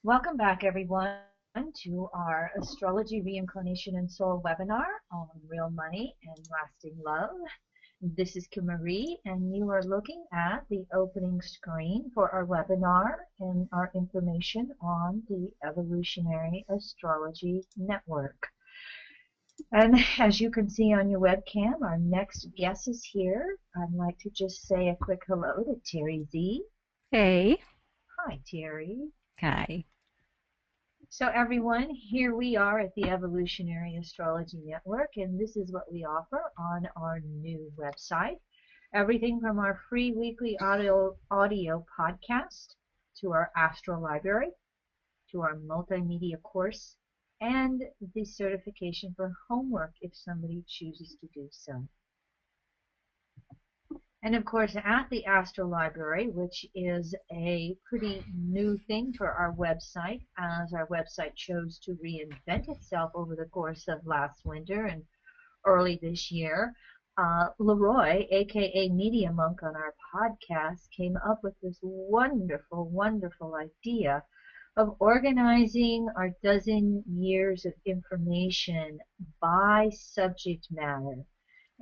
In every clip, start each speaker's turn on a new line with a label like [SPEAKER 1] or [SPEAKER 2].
[SPEAKER 1] Welcome back, everyone, to our Astrology, Reincarnation, and Soul webinar on Real Money and Lasting Love. This is Kim Marie, and you are looking at the opening screen for our webinar and our information on the Evolutionary Astrology Network. And as you can see on your webcam, our next guest is here. I'd like to just say a quick hello to TERRI ZEE.
[SPEAKER 2] Hey.
[SPEAKER 1] Hi, TERRI.
[SPEAKER 2] Hi.
[SPEAKER 1] So everyone, here we are at the Evolutionary Astrology Network, and this is what we offer on our new website. Everything from our free weekly audio podcast to our Astro Library, to our multimedia course, and the certification for homework if somebody chooses to do so. And of course, at the Astro Library, which is a pretty new thing for our website, as our website chose to reinvent itself over the course of last winter and early this year, Leroy, aka Media Monk on our podcast, came up with this wonderful, wonderful idea of organizing our dozen years of information by subject matter.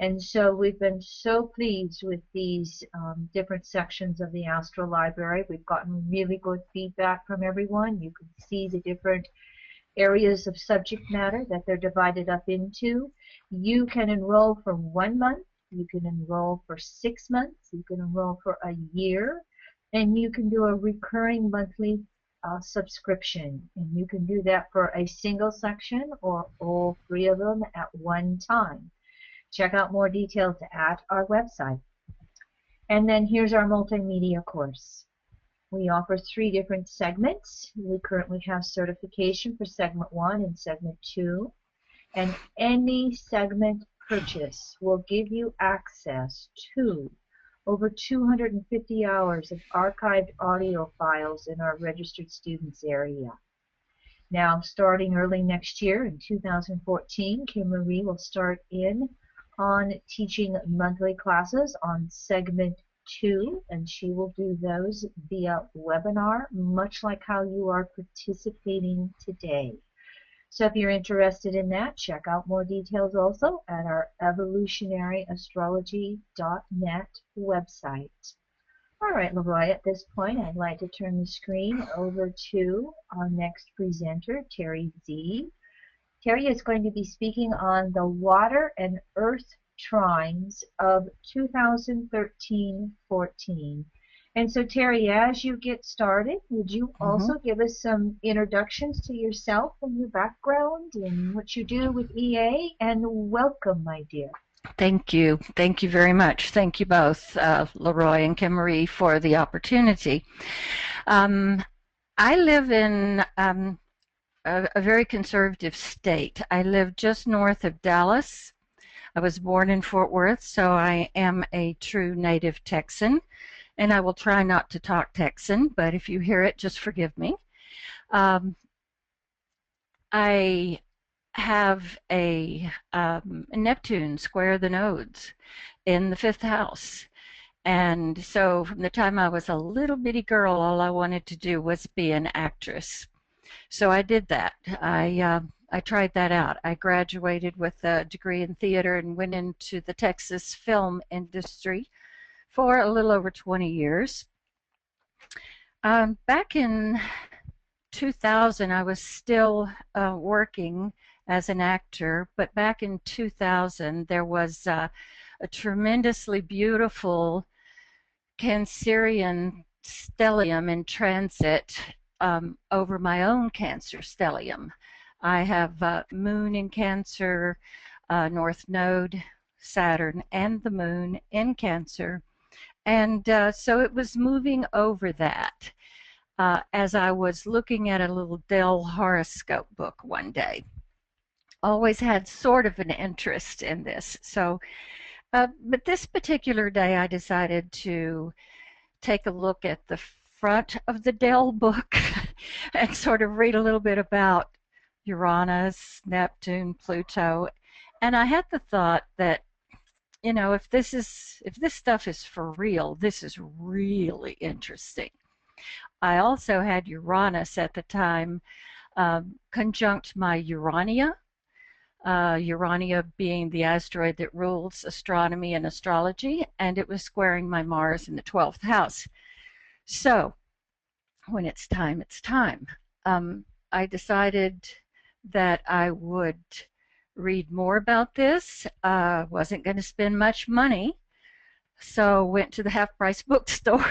[SPEAKER 1] And so we've been so pleased with these different sections of the Astro Library. We've gotten really good feedback from everyone. You can see the different areas of subject matter that they're divided up into. You can enroll for 1 month. You can enroll for 6 months. You can enroll for a year. And you can do a recurring monthly subscription. And you can do that for a single section or all three of them at one time. Check out more details at our website. And then here's our multimedia course. We offer 3 different segments. We currently have certification for segment 1 and segment 2. And any segment purchase will give you access to over 250 hours of archived audio files in our registered students area. Now, starting early next year in 2014, Kim Marie will start in on teaching monthly classes on segment 2, and she will do those via webinar, much like how you are participating today. So if you're interested in that, check out more details also at our evolutionaryastrology.net website. All right, Leroy, at this point, I'd like to turn the screen over to our next presenter, TERRI ZEE. TERRI is going to be speaking on the Water and Earth Trines of 2013-14. And so, TERRI, as you get started, would you also give us some introductions to yourself and your background and what you do with EA? And welcome, my dear.
[SPEAKER 2] Thank you. Thank you very much. Thank you both, Leroy and Kim Marie, for the opportunity. I live in a very conservative state. I live just north of Dallas. I was born in Fort Worth, so I am a true native Texan, and I will try not to talk Texan, but if you hear it, just forgive me. I have a Neptune square the nodes in the 5th house. And so from the time I was a little bitty girl, all I wanted to do was be an actress. So I did that. I tried that out. I graduated with a degree in theater and went into the Texas film industry for a little over 20 years. Back in 2000, I was still working as an actor, but back in 2000, there was a tremendously beautiful Cancerian stellium in transit over my own Cancer stellium. I have Moon in Cancer, North Node, Saturn, and the Moon in Cancer. And so it was moving over that as I was looking at a little Dell horoscope book one day. Always had sort of an interest in this. So, but this particular day I decided to take a look at the front of the Dell book and sort of read a little bit about Uranus, Neptune, Pluto, and I had the thought that, you know, if this stuff is for real, this is really interesting. I also had Uranus at the time conjunct my Urania, Urania being the asteroid that rules astronomy and astrology, and it was squaring my Mars in the 12th house. So when it's time, it's time. I decided that I would read more about this. Wasn't going to spend much money, so went to the half-price bookstore.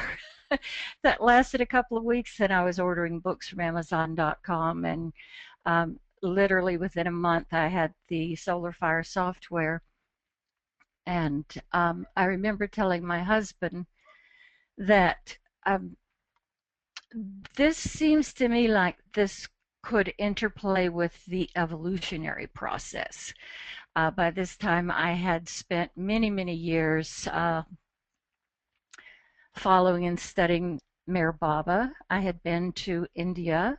[SPEAKER 2] That lasted a couple of weeks, and I was ordering books from Amazon.com, and literally within a month I had the Solar Fire software. And I remember telling my husband that this seems to me like this could interplay with the evolutionary process. By this time I had spent many, many years following and studying Meher Baba. I had been to India,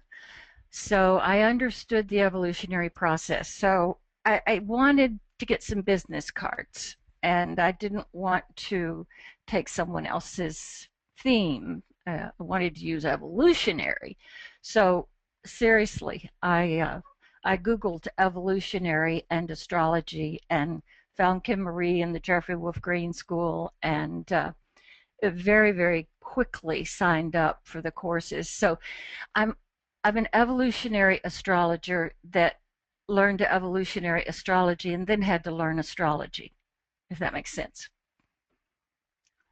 [SPEAKER 2] so I understood the evolutionary process. So I wanted to get some business cards, and I didn't want to take someone else's theme. I wanted to use evolutionary. So seriously, I Googled evolutionary and astrology and found Kim Marie and the Jeffrey Wolf Green School, and very, very quickly signed up for the courses. So I'm an evolutionary astrologer that learned evolutionary astrology and then had to learn astrology, if that makes sense.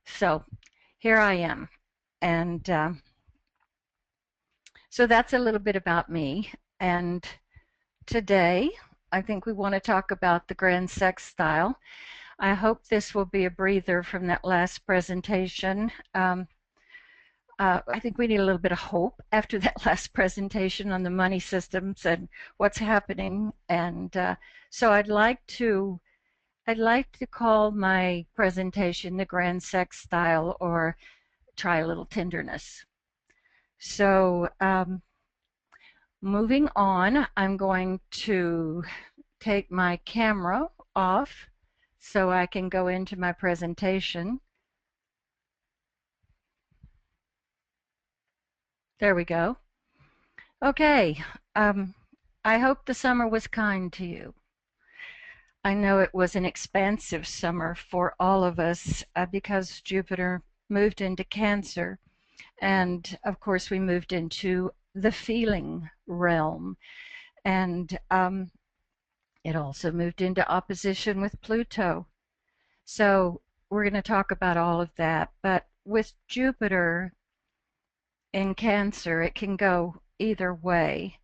[SPEAKER 2] So here I am. And so that's a little bit about me. And today, I think we want to talk about the grand sextile. I hope this will be a breather from that last presentation. I think we need a little bit of hope after that last presentation on the money systems and what's happening. And so I'd like to call my presentation the grand sextile, or try a little tenderness. So moving on, I'm going to take my camera off so I can go into my presentation. There we go. Okay, I hope the summer was kind to you. I know it was an expansive summer for all of us because Jupiter moved into Cancer, and of course we moved into the feeling realm, and it also moved into opposition with Pluto. So we're going to talk about all of that, but with Jupiter in Cancer, it can go either way.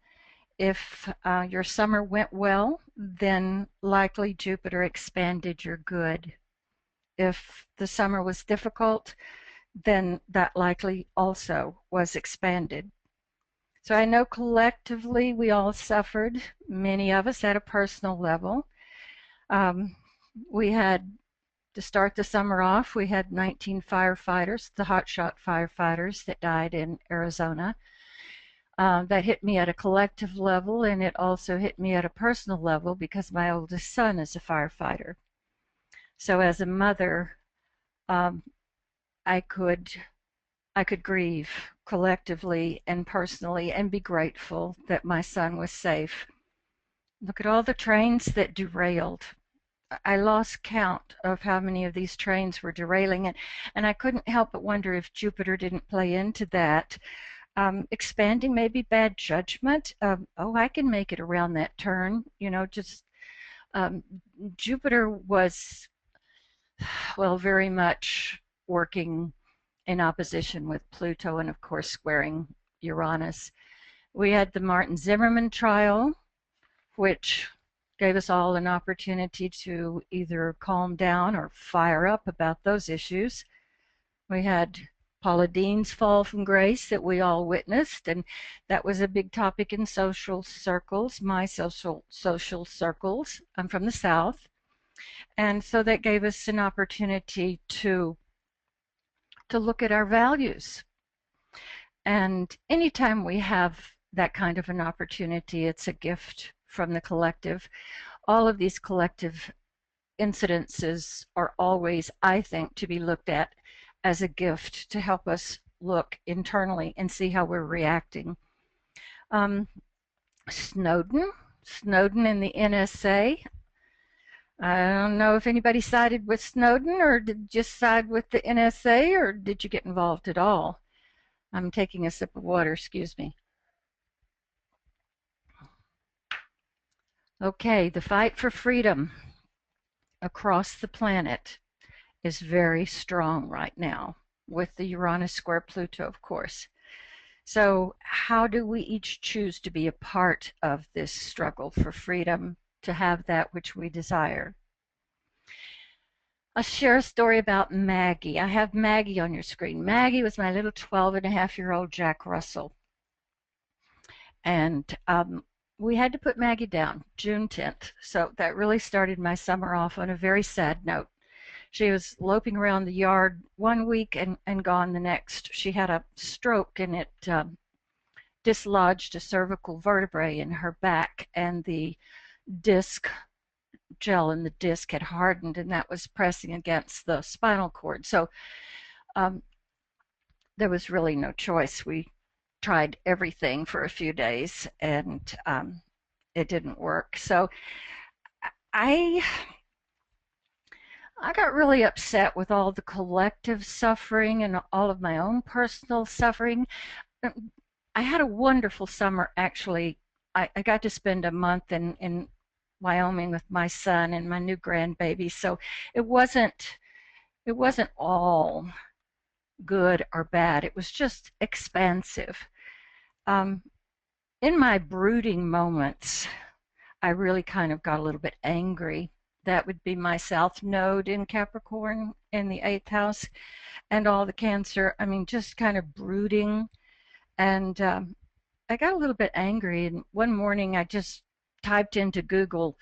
[SPEAKER 2] If your summer went well, then likely Jupiter expanded your good. If the summer was difficult, then that likely also was expanded. So I know collectively we all suffered, many of us at a personal level. We had, to start the summer off, we had 19 firefighters, the hotshot firefighters that died in Arizona. That hit me at a collective level, and it also hit me at a personal level because my oldest son is a firefighter. So as a mother, I could grieve collectively and personally and be grateful that my son was safe. Look at all the trains that derailed. I lost count of how many of these trains were derailing, and I couldn't help but wonder if Jupiter didn't play into that. Expanding maybe bad judgment. Oh, I can make it around that turn. You know, just Jupiter was, well, very much working in opposition with Pluto, and of course squaring Uranus. We had the Martin Zimmerman trial, which gave us all an opportunity to either calm down or fire up about those issues. We had Paula Dean's fall from grace that we all witnessed, and that was a big topic in social circles, my social circles. I'm from the South, and so that gave us an opportunity to look at our values. And anytime we have that kind of an opportunity, it's a gift from the collective. All of these collective incidences are always, I think, to be looked at as a gift to help us look internally and see how we're reacting. Snowden in the NSA. I don't know if anybody sided with Snowden or did just side with the NSA, or did you get involved at all? I'm taking a sip of water, excuse me. Okay, the fight for freedom across the planet is very strong right now with the Uranus square Pluto, of course. So how do we each choose to be a part of this struggle for freedom, to have that which we desire? I'll share a story about Maggie. I have Maggie on your screen. Maggie was my little 12-and-a-half-year-old Jack Russell. And we had to put Maggie down June 10th. So that really started my summer off on a very sad note. She was loping around the yard one week and gone the next. She had a stroke, and it dislodged a cervical vertebrae in her back, and the disc gel in the disc had hardened, and that was pressing against the spinal cord. So there was really no choice. We tried everything for a few days, and it didn't work. So I got really upset with all the collective suffering and all of my own personal suffering. I had a wonderful summer, actually. I got to spend a month in Wyoming with my son and my new grandbaby, so it wasn't all good or bad. It was just expansive. In my brooding moments, I really kind of got a little bit angry. That would be my South Node in Capricorn in the 8th house, and all the Cancer. I mean, just kind of brooding. And I got a little bit angry, and one morning I just typed into Google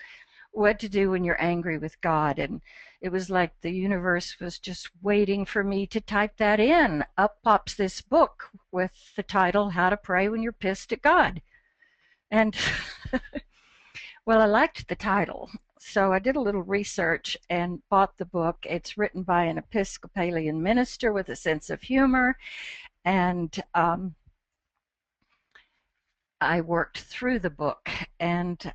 [SPEAKER 2] what to do when you're angry with God, and it was like the universe was just waiting for me to type that in. Up pops this book with the title, How to Pray When You're Pissed at God. And well, I liked the title, so I did a little research and bought the book. It's written by an Episcopalian minister with a sense of humor, and I worked through the book, and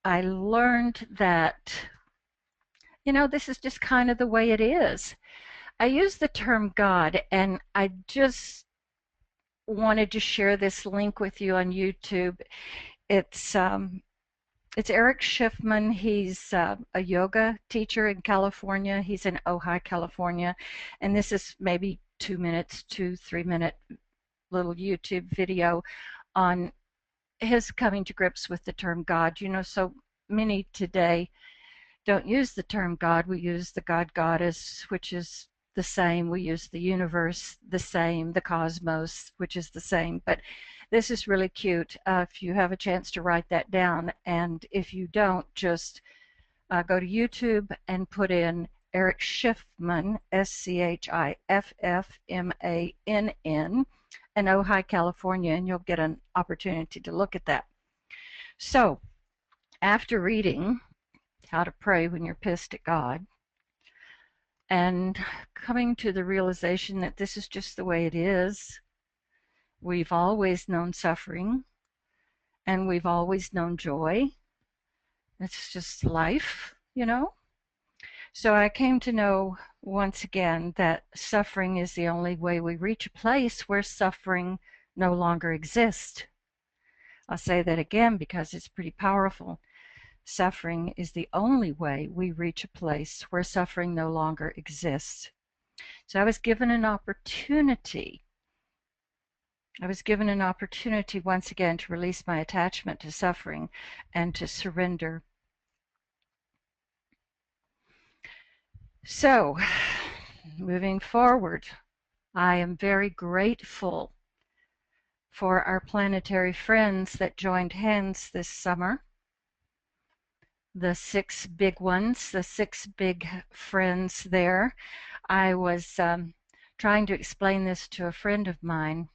[SPEAKER 2] I learned that, you know, this is just kind of the way it is. I use the term God, and I just wanted to share this link with you on YouTube. It's Eric Schiffman. He's a yoga teacher in California. He's in Ojai, California, and this is maybe 2 minutes, 2-3 minute little YouTube video on his coming to grips with the term God. You know, so many today don't use the term God. We use the God Goddess, which is the same. We use the universe, the same, the cosmos, which is the same. But this is really cute. If you have a chance to write that down, and if you don't, just go to YouTube and put in Eric Schiffman, Schiffmann, and Ojai, California, and you'll get an opportunity to look at that. So, after reading How to Pray When You're Pissed at God, and coming to the realization that this is just the way it is, we've always known suffering, and we've always known joy. It's just life, you know? So I came to know once again that suffering is the only way we reach a place where suffering no longer exists. I'll say that again because it's pretty powerful. Suffering is the only way we reach a place where suffering no longer exists. So I was given an opportunity. Once again to release my attachment to suffering and to surrender. So, moving forward, I am very grateful for our planetary friends that joined hands this summer. The 6 big ones, the 6 big friends there. I was trying to explain this to a friend of mine,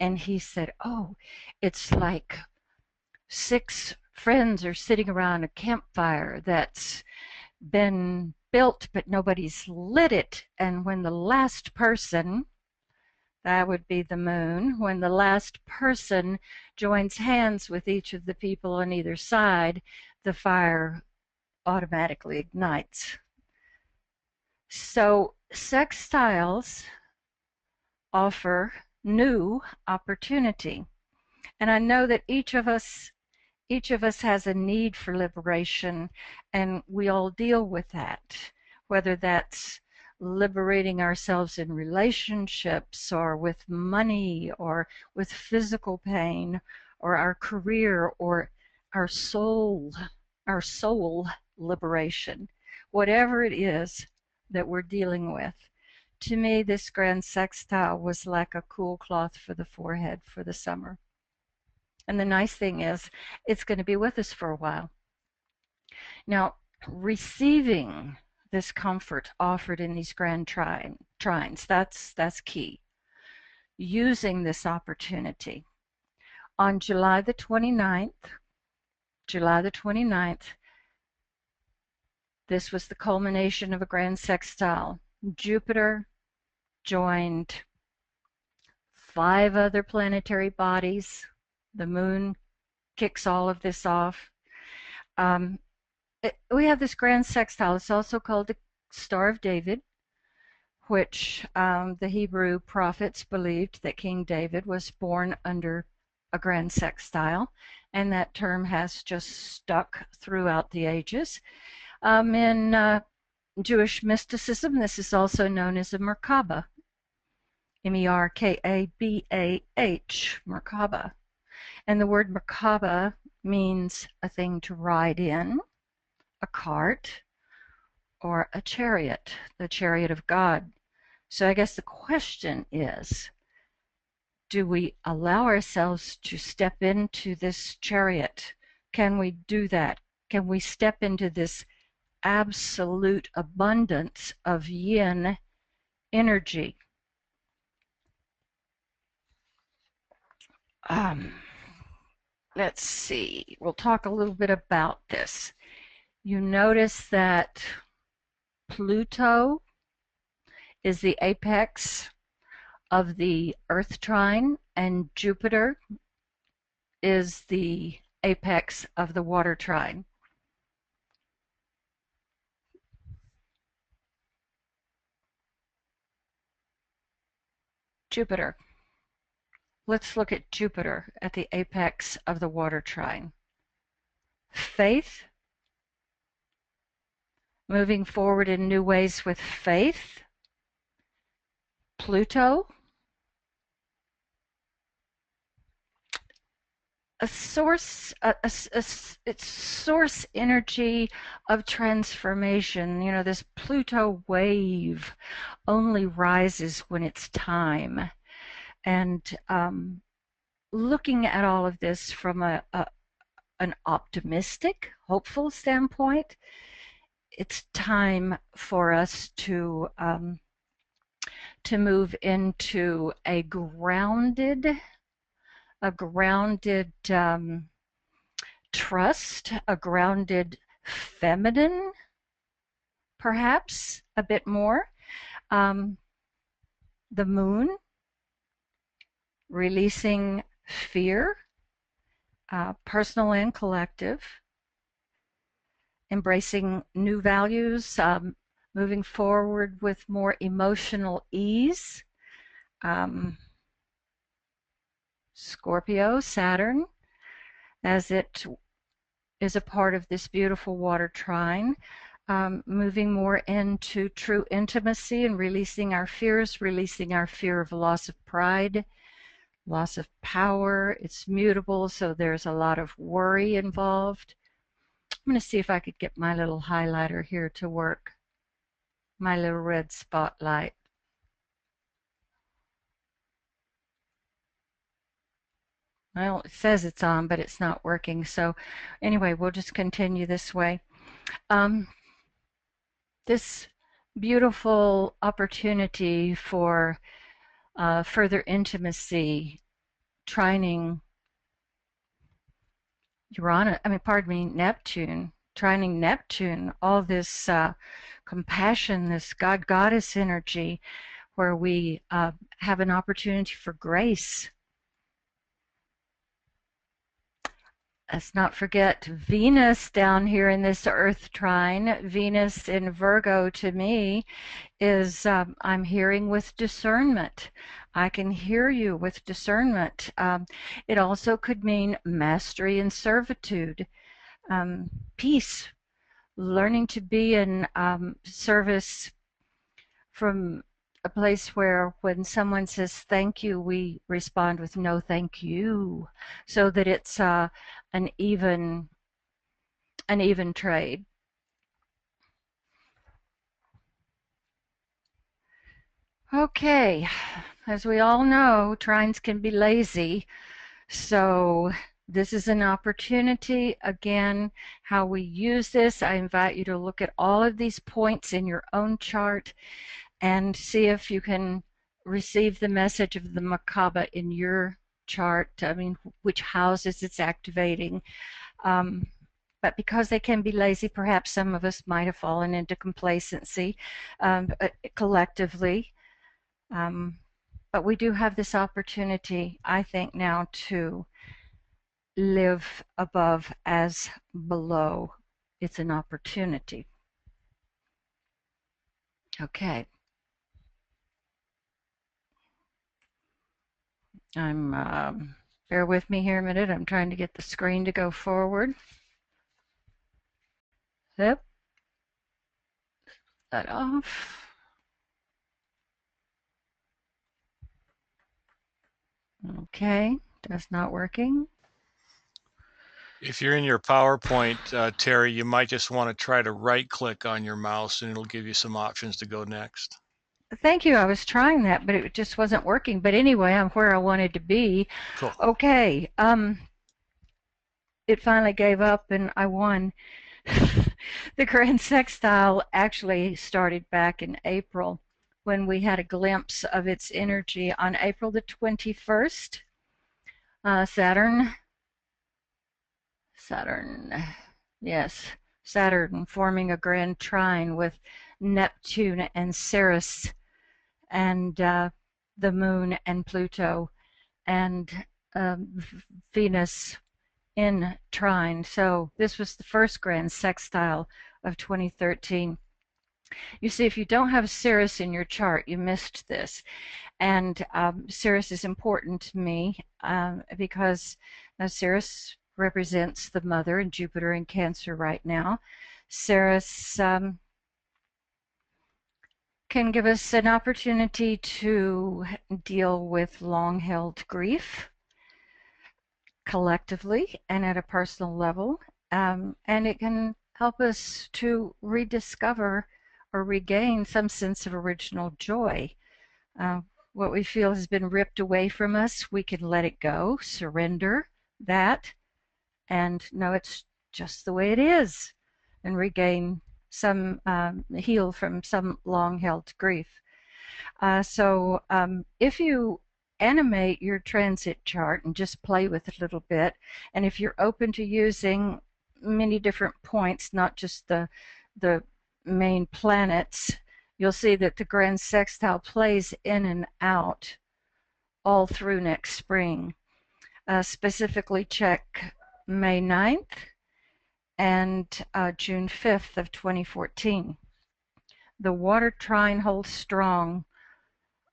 [SPEAKER 2] and he said, oh, it's like 6 friends are sitting around a campfire that's been built, but nobody's lit it. And when the last person That would be the moon. When the last person joins hands with each of the people on either side, the fire automatically ignites. So sextiles offer new opportunity. And I know that each of us has a need for liberation, and we all deal with that, whether that's liberating ourselves in relationships or with money or with physical pain or our career or our soul liberation, whatever it is that we're dealing with. To me, this grand sextile was like a cool cloth for the forehead for the summer. And the nice thing is, it's going to be with us for a while. Now, receiving this comfort offered in these grand trines, that's key. Using this opportunity. On July the 29th, this was the culmination of a grand sextile. Jupiter joined 5 other planetary bodies. The moon kicks all of this off. We have this grand sextile. It's also called the Star of David, which the Hebrew prophets believed that King David was born under a grand sextile, and that term has just stuck throughout the ages. In Jewish mysticism, this is also known as a Merkabah, M-E-R-K-A-B-A-H, Merkabah. And the word Merkabah means a thing to ride in, a cart, or a chariot, the chariot of God. So I guess the question is, do we allow ourselves to step into this chariot? Can we do that? Can we step into this absolute abundance of yin energy? Let's see. We'll talk a little bit about this. You notice that Pluto is the apex of the Earth trine, and Jupiter is the apex of the water trine. Jupiter. Let's look at Jupiter at the apex of the water trine. Faith, moving forward in new ways with faith. Pluto, it's source energy of transformation. You know, this Pluto wave only rises when it's time. And looking at all of this from an optimistic, hopeful standpoint, it's time for us to move into a grounded trust, a grounded feminine, perhaps a bit more. The moon, releasing fear, personal and collective, embracing new values, moving forward with more emotional ease. Scorpio, Saturn, as it is a part of this beautiful water trine, moving more into true intimacy and releasing our fears, releasing our fear of loss of pride, loss of power. It's mutable, so there's a lot of worry involved. I'm going to see if I could get my little highlighter here to work, my little red spotlight. Well, it says it's on, but it's not working. So anyway, we'll just continue this way. This beautiful opportunity for further intimacy, trining Neptune, trining Neptune, all this compassion, this God-Goddess energy, where we have an opportunity for grace. Let's not forget Venus down here in this Earth trine. Venus in Virgo to me is I'm hearing with discernment. I can hear you with discernment. It also could mean mastery and servitude, peace, learning to be in service from a place where when someone says thank you, we respond with no thank you, so that it's an even trade. Okay, as we all know, trines can be lazy, so this is an opportunity. Again, how we use this, I invite you to look at all of these points in your own chart and see if you can receive the message of the Merkaba in your chart. I mean, which houses it's activating. But because they can be lazy, perhaps some of us might have fallen into complacency collectively. But we do have this opportunity, I think, now to live above as below. It's an opportunity. Okay. Bear with me here a minute. I'm trying to get the screen to go forward. Yep. That off. Okay, that's not working.
[SPEAKER 3] If you're in your PowerPoint, Terry, you might just want to try to right-click on your mouse and it'll give you some options to go next.
[SPEAKER 2] Thank you. I was trying that, but it just wasn't working. But anyway, I'm where I wanted to be.
[SPEAKER 3] Cool.
[SPEAKER 2] Okay. It finally gave up and I won. The grand sextile actually started back in April when we had a glimpse of its energy on April the 21st. Saturn, yes, Saturn forming a grand trine with Neptune and Ceres and the Moon and Pluto and Venus in trine. So this was the first grand sextile of 2013. You see, if you don't have Ceres in your chart, you missed this. And Ceres is important to me because Ceres represents the mother and Jupiter in Cancer right now. Ceres can give us an opportunity to deal with long-held grief collectively and at a personal level, and it can help us to rediscover or regain some sense of original joy. What we feel has been ripped away from us, we can let it go, surrender that, and know it's just the way it is, and regain some, heal from some long-held grief. So if you animate your transit chart and just play with it a little bit, and if you're open to using many different points, not just the main planets, you'll see that the grand sextile plays in and out all through next spring. Specifically check May 9th and June 5th of 2014. The water trine holds strong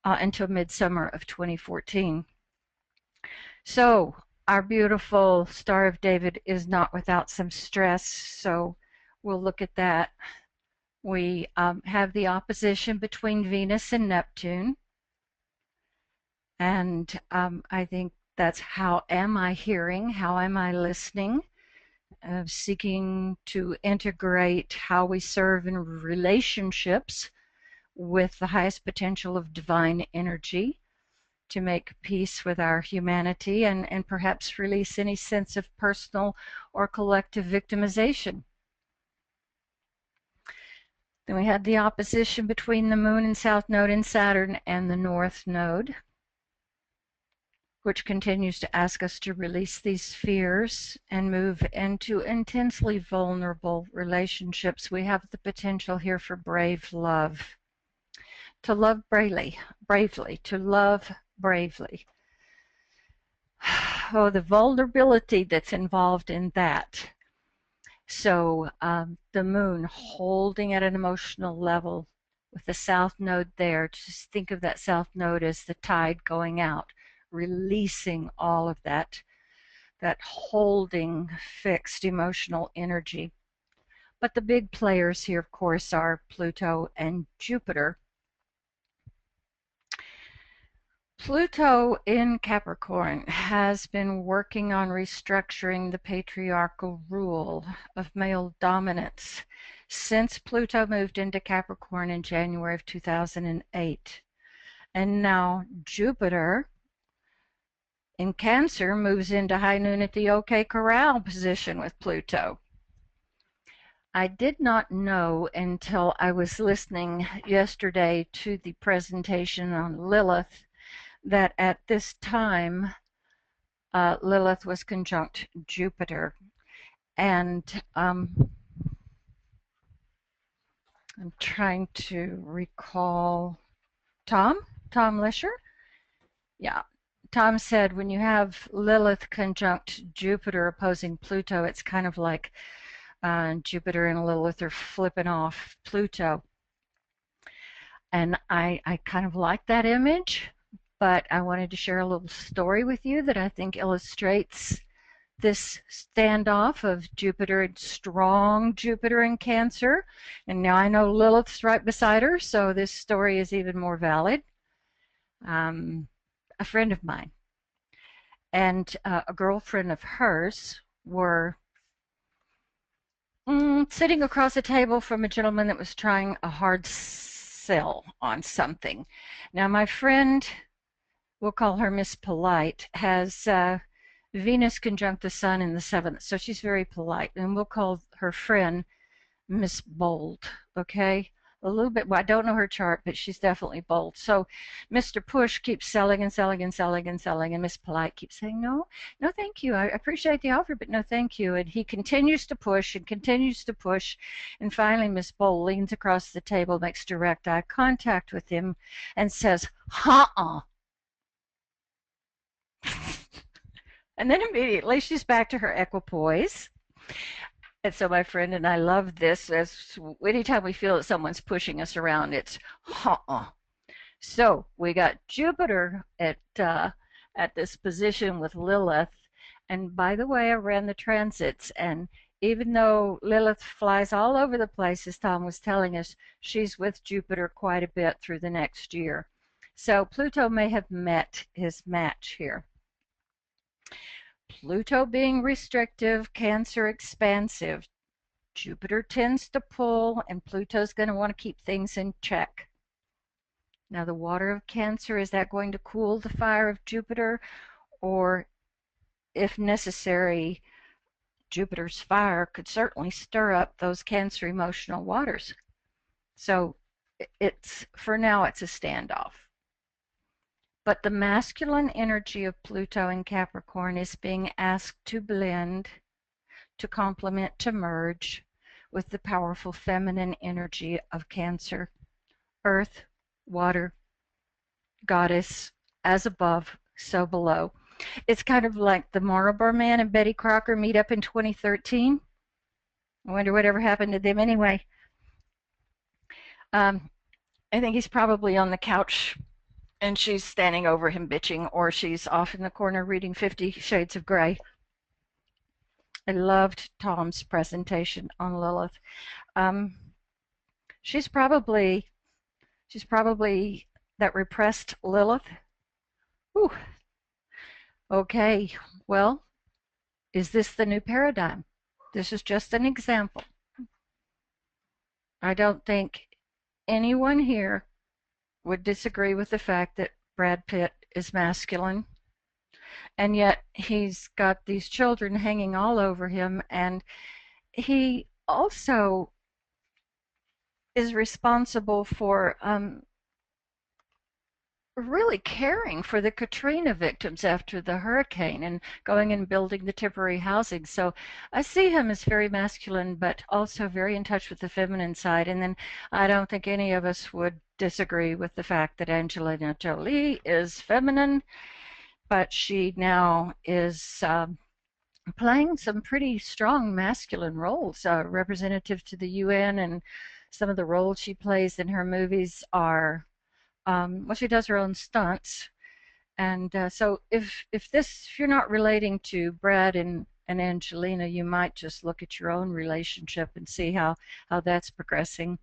[SPEAKER 2] until midsummer of 2014. So our beautiful Star of David is not without some stress, so we'll look at that. We have the opposition between Venus and Neptune, and I think that's how am I hearing, how am I listening, seeking to integrate how we serve in relationships with the highest potential of divine energy to make peace with our humanity and perhaps release any sense of personal or collective victimization. Then we had the opposition between the Moon and South Node in Saturn and the North Node, which continues to ask us to release these fears and move into intensely vulnerable relationships. We have the potential here for brave love. to love bravely, to love bravely. Oh, the vulnerability that's involved in that. So the moon holding at an emotional level with the south node there. Just think of that south node as the tide going out, releasing all of that holding fixed emotional energy. But the big players here, of course, are Pluto and Jupiter. Pluto in Capricorn has been working on restructuring the patriarchal rule of male dominance since Pluto moved into Capricorn in January of 2008. And now Jupiter in Cancer moves into high noon at the OK Corral position with Pluto. I did not know until I was listening yesterday to the presentation on Lilith that at this time Lilith was conjunct Jupiter. And I'm trying to recall Tom Lisher? Yeah. Tom said when you have Lilith conjunct Jupiter opposing Pluto, it's kind of like Jupiter and Lilith are flipping off Pluto. And I kind of like that image, but I wanted to share a little story with you that I think illustrates this standoff of Jupiter, strong Jupiter in Cancer. And now I know Lilith's right beside her, so this story is even more valid. A friend of mine and a girlfriend of hers were sitting across a table from a gentleman that was trying a hard sell on something. Now my friend, we'll call her Miss Polite, has Venus conjunct the Sun in the 7th, so she's very polite, and we'll call her friend Miss Bold, okay? A little bit, well, I don't know her chart, but she's definitely bold. So Mr. Push keeps selling and selling and selling and selling, and Miss Polite keeps saying, no, thank you. I appreciate the offer, but no, thank you. And he continues to push and continues to push. And finally, Miss Bold leans across the table, makes direct eye contact with him, and says, And then immediately she's back to her equipoise. And so my friend and I love this. As anytime we feel that someone's pushing us around, it's So we got Jupiter at this position with Lilith. And by the way, I ran the transits, and even though Lilith flies all over the place, as Tom was telling us, she's with Jupiter quite a bit through the next year. So Pluto may have met his match here. Pluto being restrictive, Cancer expansive. Jupiter tends to pull, and Pluto's going to want to keep things in check. Now, the water of Cancer, is that going to cool the fire of Jupiter? Or, if necessary, Jupiter's fire could certainly stir up those Cancer emotional waters. So, for now, it's a standoff. But the masculine energy of Pluto in Capricorn is being asked to blend, to complement, to merge with the powerful feminine energy of Cancer. Earth, water, goddess, as above, so below. It's kind of like the Marlboro Man and Betty Crocker meet up in 2013. I wonder whatever happened to them anyway. I think he's probably on the couch and she's standing over him bitching, or she's off in the corner reading 50 Shades of Grey. I loved Tom's presentation on Lilith. She's probably that repressed Lilith. Ooh. Okay, well, is this the new paradigm? This is just an example. I don't think anyone here would disagree with the fact that Brad Pitt is masculine, and yet he's got these children hanging all over him, and he also is responsible for really caring for the Katrina victims after the hurricane and going and building the temporary housing. So I see him as very masculine, but also very in touch with the feminine side. And then I don't think any of us would disagree with the fact that Angelina Jolie is feminine, but she now is playing some pretty strong masculine roles, representative to the UN, and some of the roles she plays in her movies are, well, she does her own stunts. And so if you're not relating to Brad and Angelina, you might just look at your own relationship and see how that's progressing.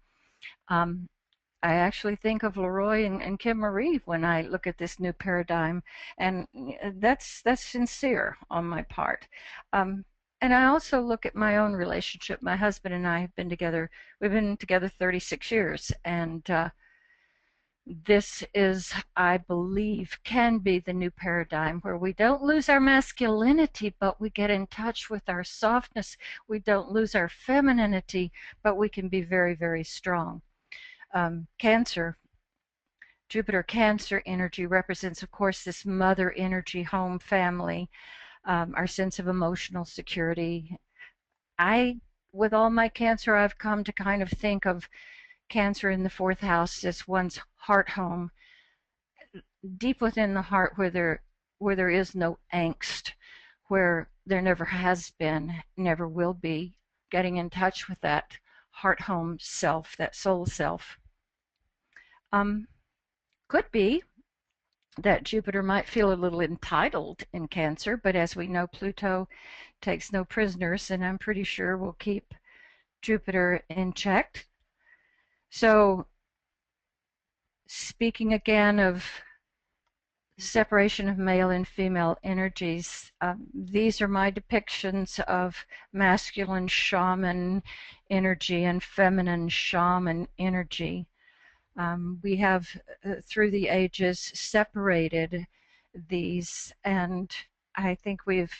[SPEAKER 2] I actually think of Leroy and Kim Marie when I look at this new paradigm, and that's sincere on my part. And I also look at my own relationship. My husband and I have been together, we've been together 36 years, and this is, I believe, can be the new paradigm where we don't lose our masculinity, but we get in touch with our softness. We don't lose our femininity, but we can be very, very strong. Cancer, Jupiter Cancer energy represents, of course, this mother energy, home, family, our sense of emotional security. With all my Cancer, I've come to kind of think of Cancer in the fourth house as one's heart home, deep within the heart where there is no angst, where there never has been, never will be, getting in touch with that heart home self, that soul self. Could be that Jupiter might feel a little entitled in Cancer, but as we know, Pluto takes no prisoners, and I'm pretty sure we'll keep Jupiter in check. So, speaking again of separation of male and female energies, these are my depictions of masculine shaman energy and feminine shaman energy. We have, through the ages, separated these, and I think we've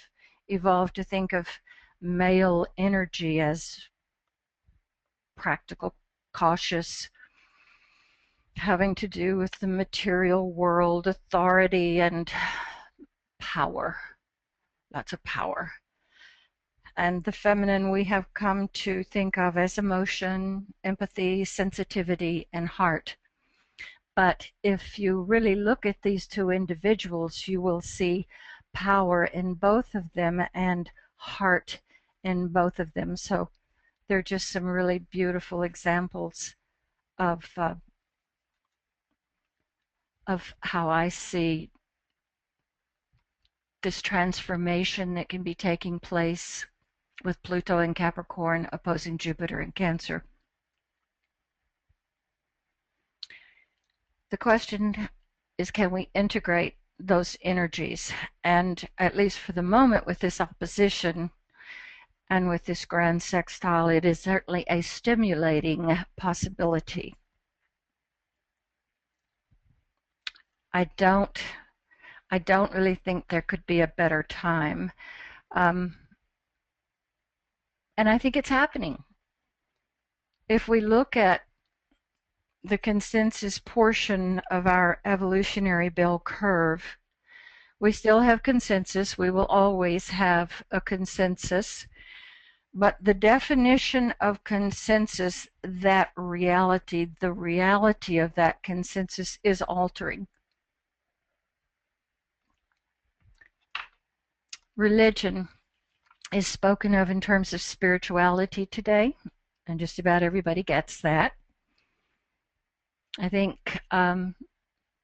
[SPEAKER 2] evolved to think of male energy as practical, cautious, having to do with the material world, authority, and power. Lots of power. And the feminine we have come to think of as emotion, empathy, sensitivity, and heart. But if you really look at these two individuals, you will see power in both of them and heart in both of them. So they're just some really beautiful examples of how I see this transformation that can be taking place with Pluto and Capricorn opposing Jupiter and Cancer. The question is, can we integrate those energies? And at least for the moment, with this opposition and with this grand sextile, it is certainly a stimulating possibility. I don't really think there could be a better time. And I think it's happening. If we look at the consensus portion of our evolutionary bell curve, we still have consensus. We will always have a consensus. But the definition of consensus, that reality, the reality of that consensus is altering. Religion is spoken of in terms of spirituality today, and just about everybody gets that. I think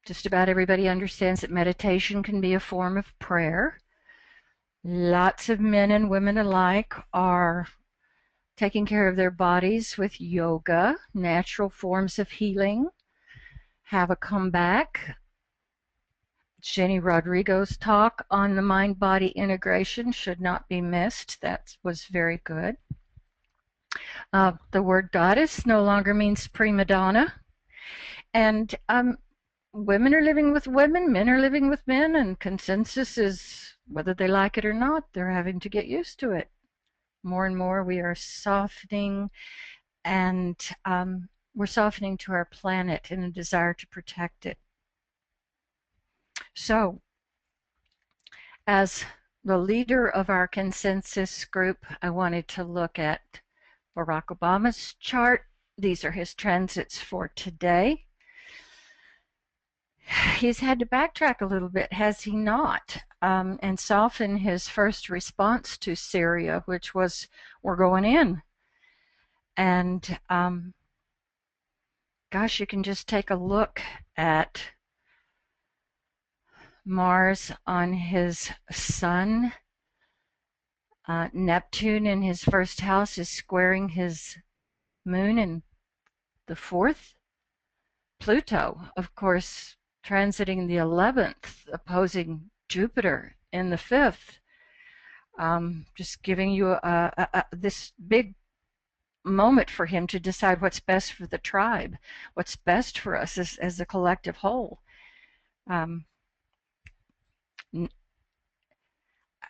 [SPEAKER 2] just about everybody understands that meditation can be a form of prayer. Lots of men and women alike are taking care of their bodies with yoga, natural forms of healing, have a comeback. Jenny Rodrigo's talk on the mind-body integration should not be missed. That was very good. The word goddess no longer means prima donna. And women are living with women, men are living with men, and consensus is, whether they like it or not, they're having to get used to it. More and more we are softening, and we're softening to our planet in a desire to protect it. So, as the leader of our consensus group, I wanted to look at Barack Obama's chart. These are his transits for today. He's had to backtrack a little bit, has he not? And soften his first response to Syria, which was, we're going in. And gosh, you can just take a look at Mars on his sun. Neptune in his first house is squaring his moon in the 4th. Pluto, of course, transiting the 11th, opposing Jupiter in the 5th. Just giving you this big moment for him to decide what's best for the tribe, what's best for us as a collective whole.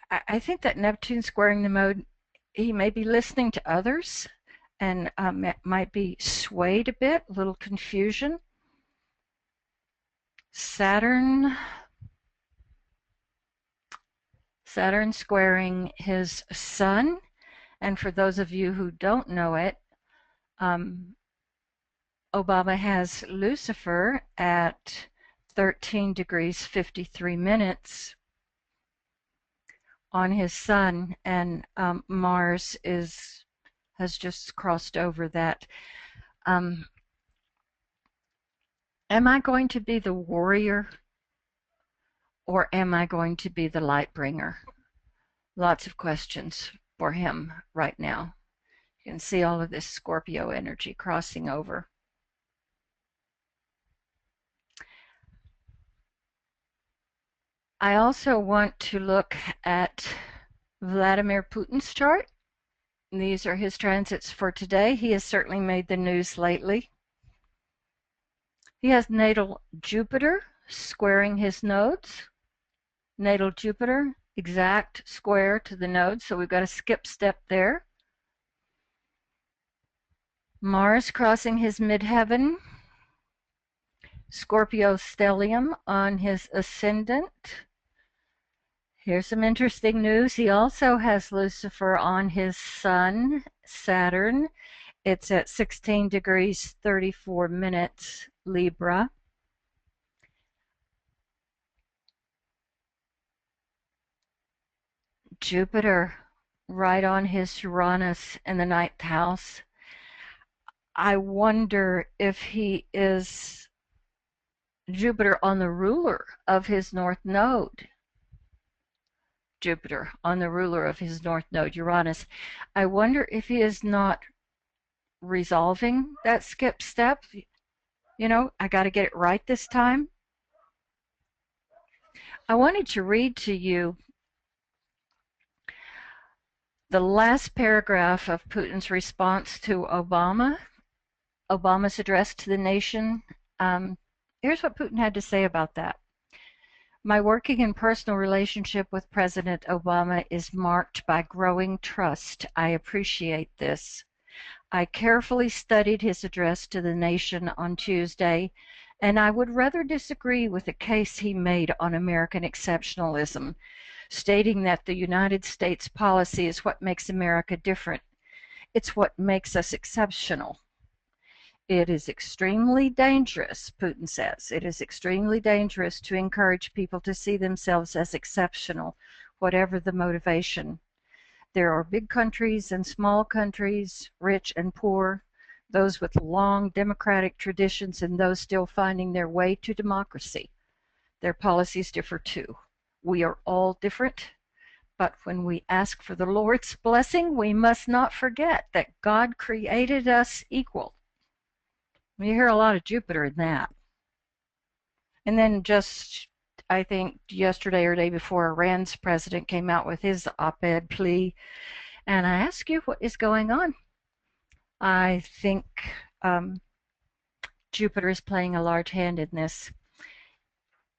[SPEAKER 2] I think that Neptune squaring the mode, he may be listening to others and might be swayed a bit, a little confusion. Saturn squaring his sun, and for those of you who don't know it, Obama has Lucifer at 13 degrees 53 minutes on his sun, and Mars has just crossed over that. Am I going to be the warrior, or am I going to be the light bringer? Lots of questions for him right now. You can see all of this Scorpio energy crossing over. I also want to look at Vladimir Putin's chart. These are his transits for today. He has certainly made the news lately. He has natal Jupiter squaring his nodes. Natal Jupiter, exact square to the nodes, so we've got a skip step there. Mars crossing his midheaven. Scorpio stellium on his ascendant. Here's some interesting news. He also has Lucifer on his sun, Saturn. It's at 16 degrees 34 minutes Libra. Jupiter right on his Uranus in the 9th house. I wonder if he is Jupiter on the ruler of his north node. Jupiter on the ruler of his north node, Uranus. I wonder if he is not resolving that skip step. You know, I got to get it right this time. I wanted to read to you the last paragraph of Putin's response to Obama's address to the nation. Here's what Putin had to say about that. My working and personal relationship with President Obama is marked by growing trust. I appreciate this. I carefully studied his address to the nation on Tuesday, and I would rather disagree with the case he made on American exceptionalism, stating that the United States policy is what makes America different. It's what makes us exceptional. It is extremely dangerous, Putin says. It is extremely dangerous to encourage people to see themselves as exceptional, whatever the motivation. There are big countries and small countries, rich and poor, those with long democratic traditions and those still finding their way to democracy. Their policies differ too. We are all different, but when we ask for the Lord's blessing, we must not forget that God created us equal. You hear a lot of Jupiter in that. And then just, I think, yesterday or day before, Iran's president came out with his op-ed plea. And I ask you, what is going on? I think Jupiter is playing a large hand in this.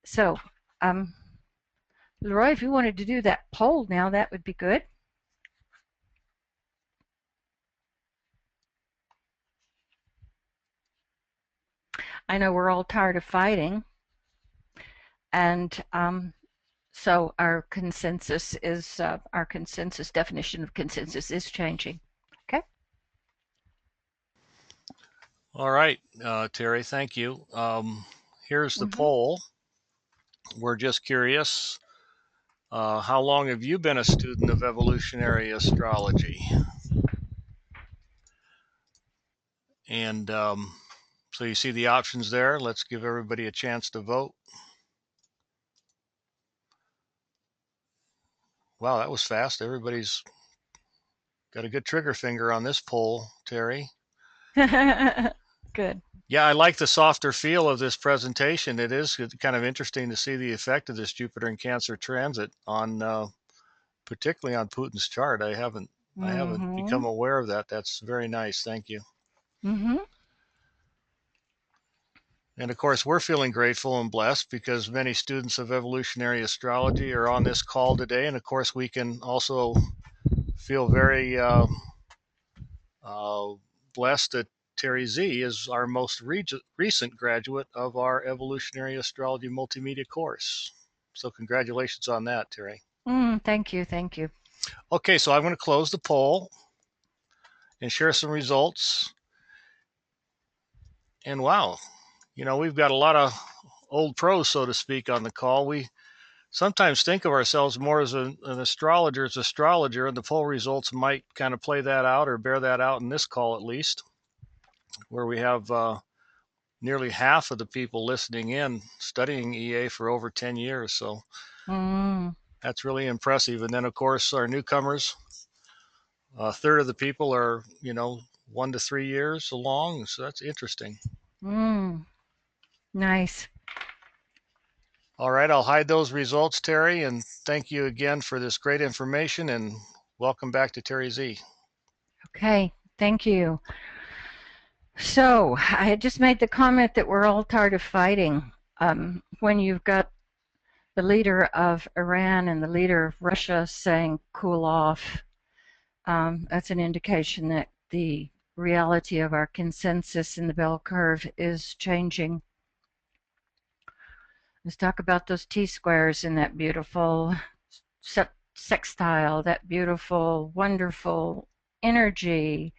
[SPEAKER 2] So, Leroy, if you wanted to do that poll now, that would be good. I know we're all tired of fighting. And so our consensus is, our consensus definition of consensus is changing. Okay.
[SPEAKER 3] All right, Terry, thank you. Here's the poll. We're just curious, how long have you been a student of evolutionary astrology? And so you see the options there. Let's give everybody a chance to vote. Wow, that was fast. Everybody's got a good trigger finger on this poll, Terry.
[SPEAKER 2] Good.
[SPEAKER 3] Yeah, I like the softer feel of this presentation. It is kind of interesting to see the effect of this Jupiter in Cancer transit on, particularly on Putin's chart. I haven't become aware of that. That's very nice. Thank you. And of course, we're feeling grateful and blessed because many students of evolutionary astrology are on this call today. And of course, we can also feel very blessed that TERRI ZEE is our most recent graduate of our Evolutionary Astrology Multimedia course. So congratulations on that, Terry.
[SPEAKER 2] Thank you. Thank you.
[SPEAKER 3] Okay, so I'm going to close the poll and share some results. And wow, you know, we've got a lot of old pros, so to speak, on the call. We sometimes think of ourselves more as an astrologer, and the poll results might kind of play that out or bear that out in this call at least, where we have nearly half of the people listening in studying EA for over 10 years. So that's really impressive. And then, of course, our newcomers, a third of the people are, 1 to 3 years along. So that's interesting.
[SPEAKER 2] Nice.
[SPEAKER 3] All right, I'll hide those results, Terry, and thank you again for this great information, and welcome back to TERRI ZEE.
[SPEAKER 2] Okay, thank you. So I had just made the comment that we're all tired of fighting. When you've got the leader of Iran and the leader of Russia saying cool off, that's an indication that the reality of our consensus in the bell curve is changing. Let's talk about those T-squares in that beautiful sextile, that beautiful, wonderful energy.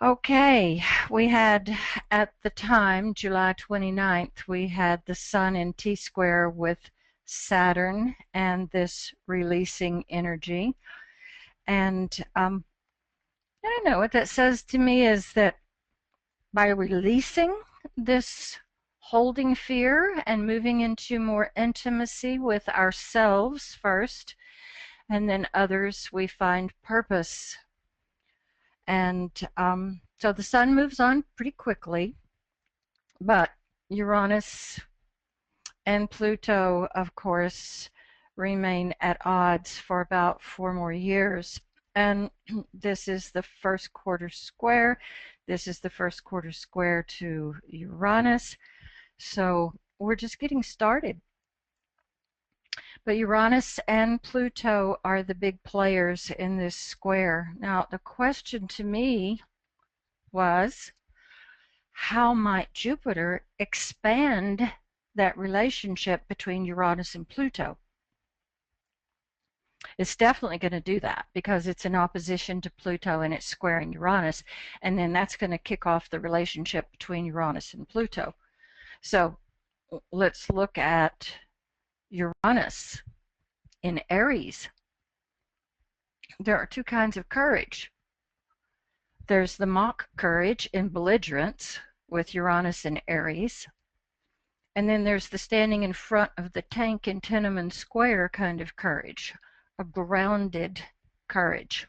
[SPEAKER 2] Okay, we had at the time, July 29th, we had the Sun in T-square with Saturn and this releasing energy. And I don't know, what that says to me is that by releasing this holding fear and moving into more intimacy with ourselves first, and then others, we find purpose. And so the Sun moves on pretty quickly, but Uranus and Pluto, of course, remain at odds for about 4 more years. And this is the first quarter square. This is the first quarter square to Uranus. So we're just getting started. But Uranus and Pluto are the big players in this square. Now, the question to me was, how might Jupiter expand that relationship between Uranus and Pluto? It's definitely going to do that because it's in opposition to Pluto and it's squaring Uranus, and then that's going to kick off the relationship between Uranus and Pluto. So let's look at Uranus in Aries. There are 2 kinds of courage. There's the mock courage in belligerence with Uranus in Aries. And then there's the standing in front of the tank in Tiananmen Square kind of courage, a grounded courage.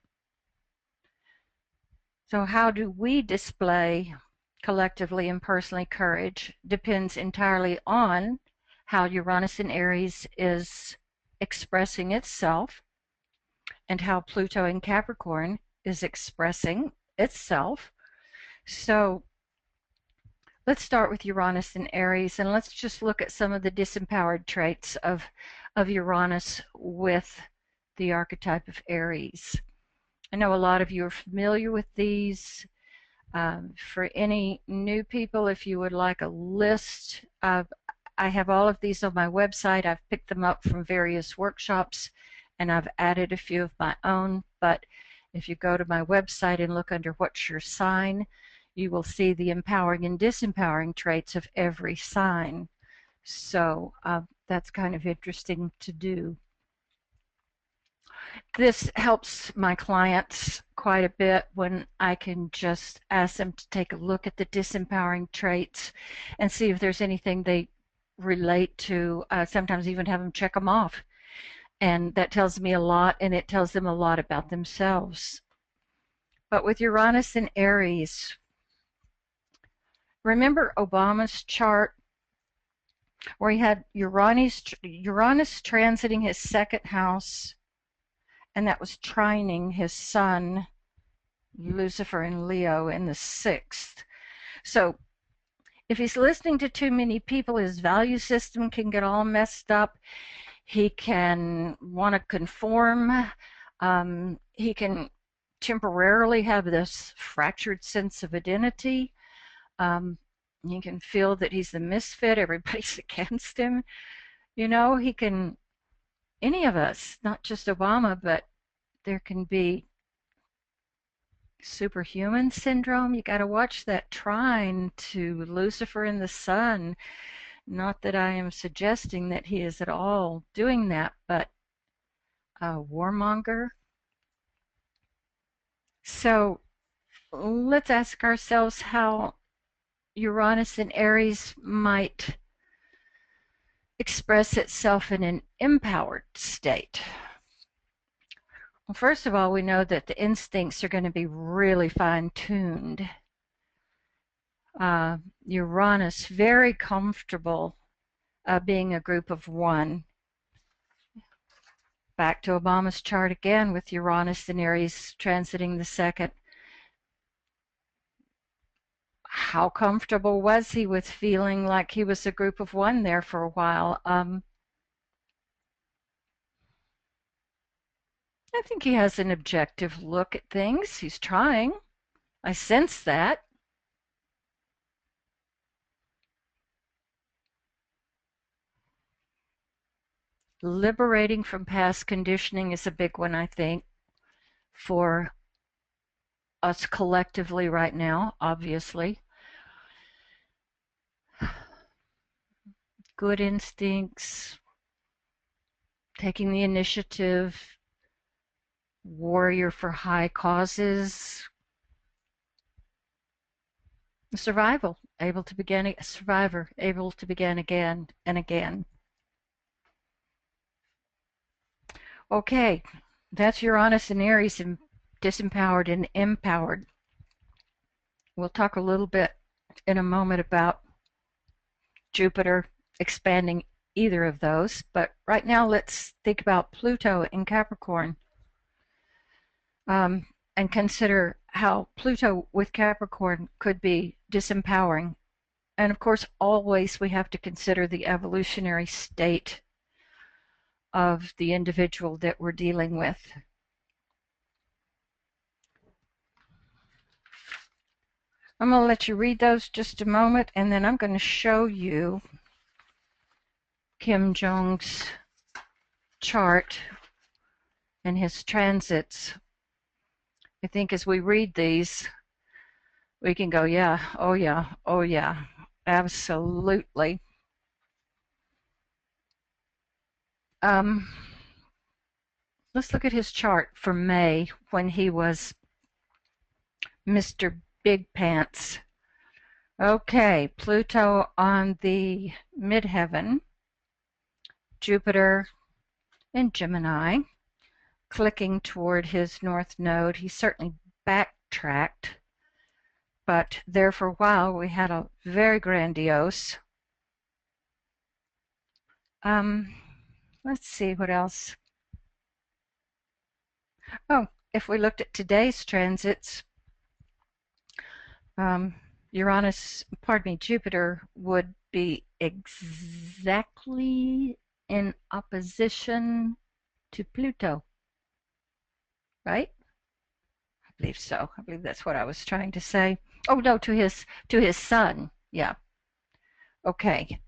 [SPEAKER 2] So how do we display collectively and personally courage depends entirely on how Uranus in Aries is expressing itself and how Pluto in Capricorn is expressing itself. So let's start with Uranus in Aries, and let's just look at some of the disempowered traits of Uranus with the archetype of Aries. I know a lot of you are familiar with these. For any new people, if you would like a list of I have all of these on my website. I've picked them up from various workshops, and I've added a few of my own. But if you go to my website and look under What's Your Sign, you will see the empowering and disempowering traits of every sign. So that's kind of interesting to do. This helps my clients quite a bit when I can just ask them to take a look at the disempowering traits and see if there's anything they relate to, sometimes even have them check them off. And that tells me a lot, and it tells them a lot about themselves. But with Uranus and Aries, remember Obama's chart where he had Uranus transiting his second house, and that was trining his sun, Lucifer in Leo, in the 6th. So if he's listening to too many people, his value system can get all messed up. He can want to conform. He can temporarily have this fractured sense of identity. He can feel that he's the misfit, everybody's against him. You know, he can, any of us, not just Obama, but there can be superhuman syndrome. You got to watch that trine to Lucifer in the sun. Not that I am suggesting that he is at all doing that, but a warmonger. So let's ask ourselves how Uranus in Aries might express itself in an empowered state. Well, first of all, we know that the instincts are going to be really fine-tuned. Uranus, very comfortable being a group of one. Back to Obama's chart again with Uranus and Aries transiting the second. How comfortable was he with feeling like he was a group of one there for a while? I think he has an objective look at things. He's trying. I sense that. Liberating from past conditioning is a big one, I think, for us collectively right now, obviously. Good instincts, taking the initiative, warrior for high causes, survival, able to begin, survivor, able to begin again and again. Okay, that's Uranus and Aries, and disempowered and empowered. We'll talk a little bit in a moment about Jupiter expanding either of those, but right now let's think about Pluto in Capricorn, and consider how Pluto with Capricorn could be disempowering. And of course, always we have to consider the evolutionary state of the individual that we're dealing with. I'm going to let you read those just a moment, and then I'm going to show you Kim Jong's chart and his transits. I think as we read these, we can go, yeah, oh yeah, oh yeah, absolutely. Let's look at his chart for May when he was Mr. Big Pants. Okay, Pluto on the midheaven, Jupiter in Gemini, clicking toward his north node. He certainly backtracked, but there for a while we had a very grandiose. Let's see what else. Oh, if we looked at today's transits, Jupiter would be exactly in opposition to Pluto, right? I believe so. I believe that's what I was trying to say. Oh no, to his sun. Yeah. Okay.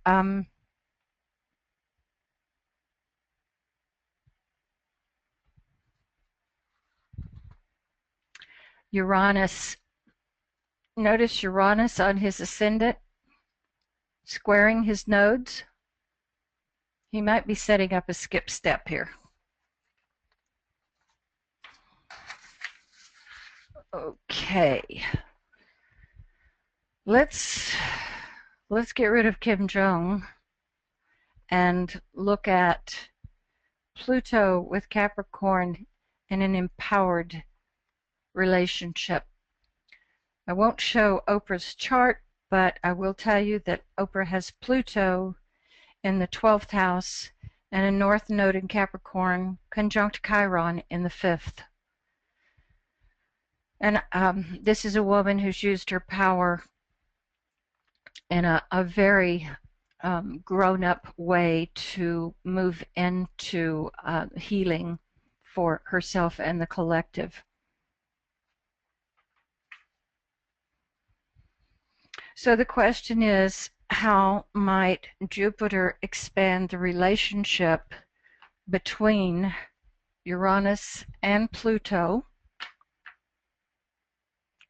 [SPEAKER 2] Uranus, notice Uranus on his ascendant, squaring his nodes. He might be setting up a skip step here. Okay. Let's get rid of Kim Jong and look at Pluto with Capricorn in an empowered relationship. I won't show Oprah's chart, but I will tell you that Oprah has Pluto in the 12th house and a North Node in Capricorn conjunct Chiron in the 5th. And this is a woman who's used her power in a very grown-up way to move into healing for herself and the collective. So the question is, how might Jupiter expand the relationship between Uranus and Pluto?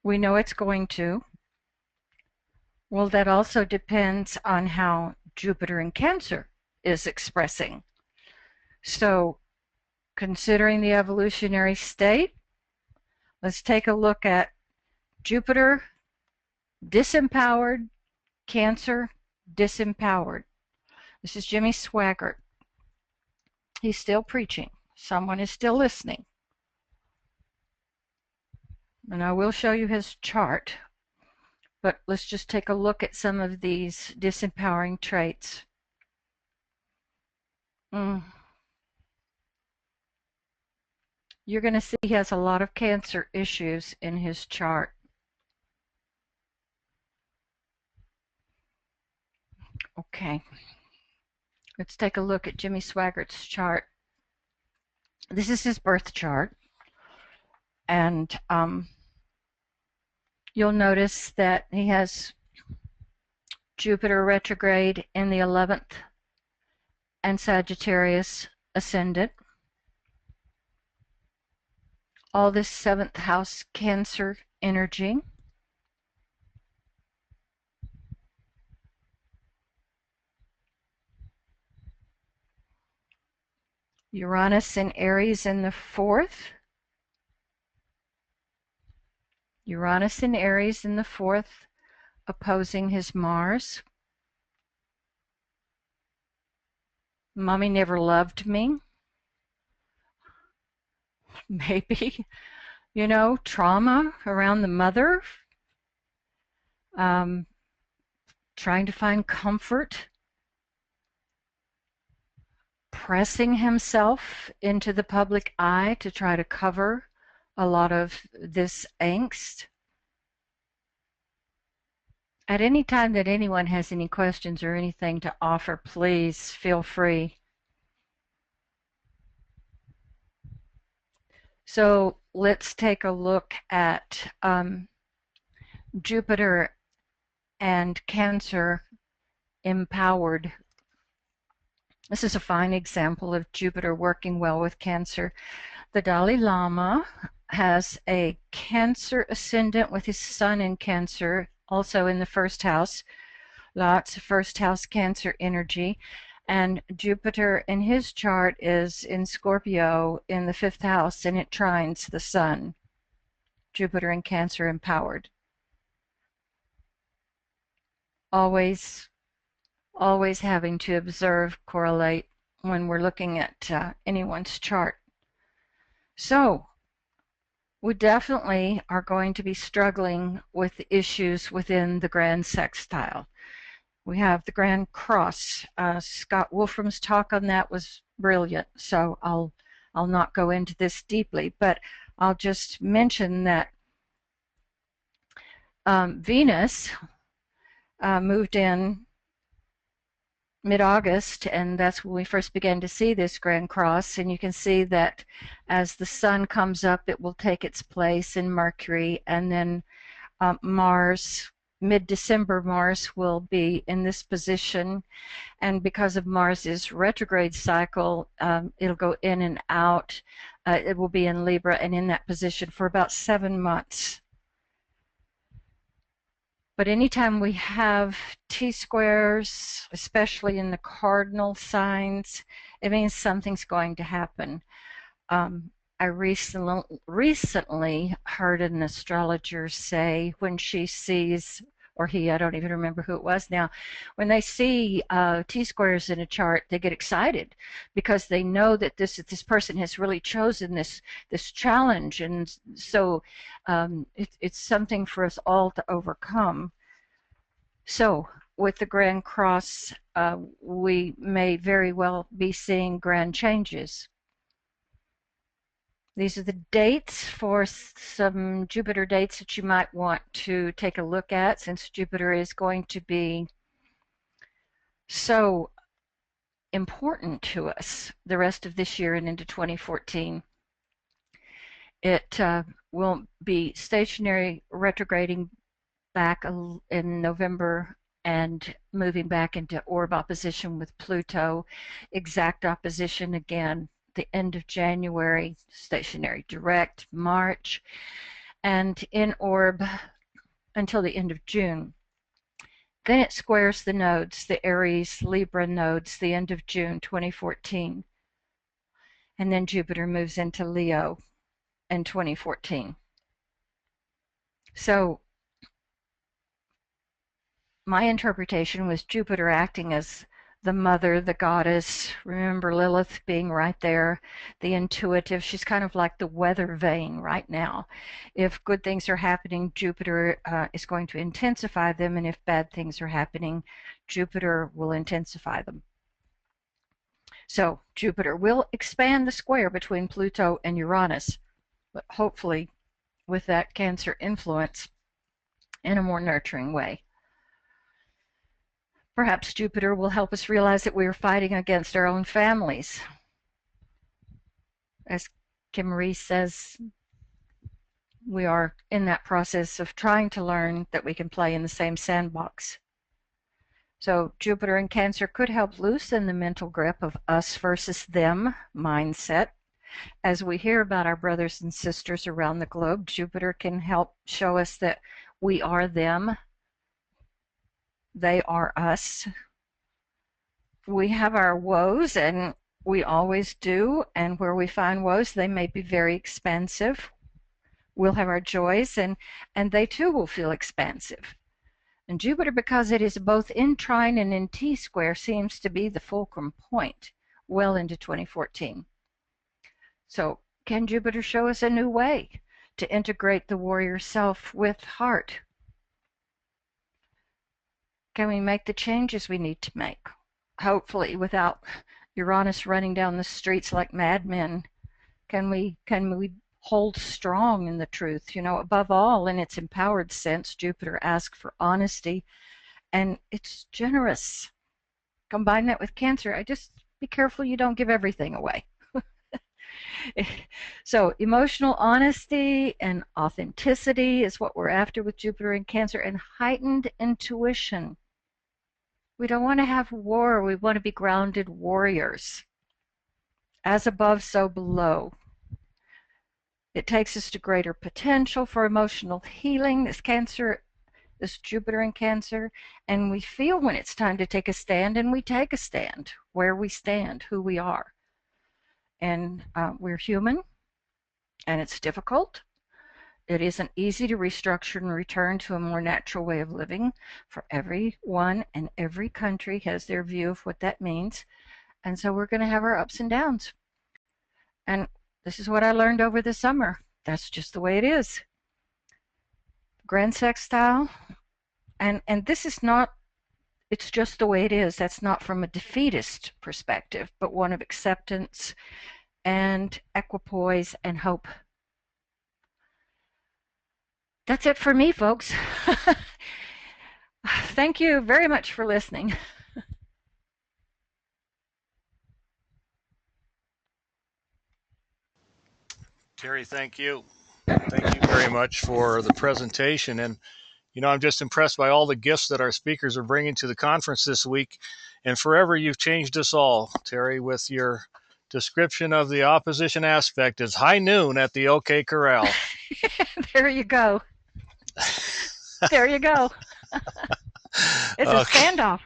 [SPEAKER 2] We know it's going to. Well, that also depends on how Jupiter in Cancer is expressing. So, considering the evolutionary state, let's take a look at Jupiter disempowered, Cancer disempowered. This is Jimmy Swaggart. He's still preaching. Someone is still listening. And I will show you his chart. But let's just take a look at some of these disempowering traits. You're going to see he has a lot of Cancer issues in his chart. Okay. Let's take a look at Jimmy Swaggart's chart. This is his birth chart. And you'll notice that he has Jupiter retrograde in the 11th and Sagittarius ascendant. All this 7th house Cancer energy. Uranus and Aries in the 4th. Uranus and Aries in the 4th, opposing his Mars. Mommy never loved me. Maybe, you know, trauma around the mother. Trying to find comfort. Pressing himself into the public eye to try to cover a lot of this angst. At any time that anyone has any questions or anything to offer, please feel free. So let's take a look at Jupiter and Cancer empowered. This is a fine example of Jupiter working well with Cancer. The Dalai Lama has a Cancer ascendant with his Sun in Cancer, also in the 1st house. Lots of 1st house Cancer energy. And Jupiter in his chart is in Scorpio in the 5th house, and it trines the Sun. Jupiter in Cancer empowered. Always having to observe, correlate when we're looking at anyone's chart. So, we definitely are going to be struggling with issues within the grand sextile. We have the Grand Cross. Scott Wolfram's talk on that was brilliant, so I'll not go into this deeply, but I'll just mention that Venus moved in mid-August, and that's when we first began to see this Grand Cross, and you can see that as the Sun comes up, it will take its place in Mercury, and then Mars mid-December, Mars will be in this position, and because of Mars's retrograde cycle, it'll go in and out. It will be in Libra and in that position for about 7 months. But anytime we have T-squares, especially in the cardinal signs, it means something's going to happen. I recently heard an astrologer say when she sees, or he, I don't even remember who it was now, when they see T-squares in a chart, they get excited because they know that this person has really chosen this challenge, and so it's something for us all to overcome. So with the Grand Cross, we may very well be seeing grand changes. These are the dates for some Jupiter dates that you might want to take a look at, since Jupiter is going to be so important to us the rest of this year and into 2014. It will be stationary, retrograding back in November and moving back into orb opposition with Pluto, exact opposition again the end of January, stationary direct March, and in orb until the end of June. Then it squares the nodes, the Aries Libra nodes, the end of June 2014. And then Jupiter moves into Leo in 2014. So my interpretation was Jupiter acting as the mother, the goddess. Remember Lilith being right there, the intuitive. She's kind of like the weather vane right now. If good things are happening, Jupiter is going to intensify them, and if bad things are happening, Jupiter will intensify them. So Jupiter will expand the square between Pluto and Uranus, but hopefully with that Cancer influence in a more nurturing way. Perhaps Jupiter will help us realize that we are fighting against our own families. As Kim Marie says, we are in that process of trying to learn that we can play in the same sandbox. So Jupiter in Cancer could help loosen the mental grip of us versus them mindset. As we hear about our brothers and sisters around the globe, Jupiter can help show us that we are them, they are us. We have our woes, and we always do, and where we find woes, they may be very expansive. We'll have our joys, and they too will feel expansive. And Jupiter, because it is both in trine and in T-square, seems to be the fulcrum point well into 2014. So can Jupiter show us a new way to integrate the warrior self with heart? Can we make the changes we need to make? Hopefully without Uranus running down the streets like madmen. Can we hold strong in the truth? You know, above all, in its empowered sense, Jupiter asks for honesty, and it's generous. Combine that with Cancer, just be careful you don't give everything away. So emotional honesty and authenticity is what we're after with Jupiter in Cancer, and heightened intuition. We don't want to have war. We want to be grounded warriors. As above, so below. It takes us to greater potential for emotional healing, this Jupiter in Cancer, and we feel when it's time to take a stand, and we take a stand, where we stand, who we are. And we're human, and it's difficult. It isn't easy to restructure and return to a more natural way of living, for everyone and every country has their view of what that means. And so we're going to have our ups and downs. And this is what I learned over the summer. That's just the way it is. Grand sextile. And this is not, it's just the way it is. That's not from a defeatist perspective, but one of acceptance and equipoise and hope. That's it for me, folks. Thank you very much for listening.
[SPEAKER 3] Terry, thank you. Thank you very much for the presentation. And I'm just impressed by all the gifts that our speakers are bringing to the conference this week. And forever you've changed us all, Terry, with your description of the opposition aspect as high noon at the OK Corral.
[SPEAKER 2] There you go. There you go. It's a standoff.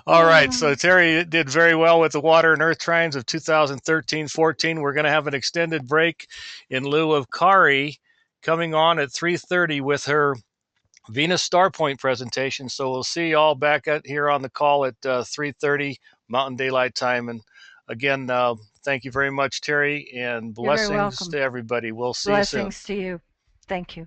[SPEAKER 3] All right, so Terry did very well with the Water and Earth Trines of 2013-14. We're going to have an extended break in lieu of Kari coming on at 3:30 with her Venus Star Point presentation. So we'll see you all back here on the call at 3:30 Mountain Daylight Time. And again, thank you very much, Terry, and blessings to everybody. We'll see you soon.
[SPEAKER 2] Blessings to you. Thank you.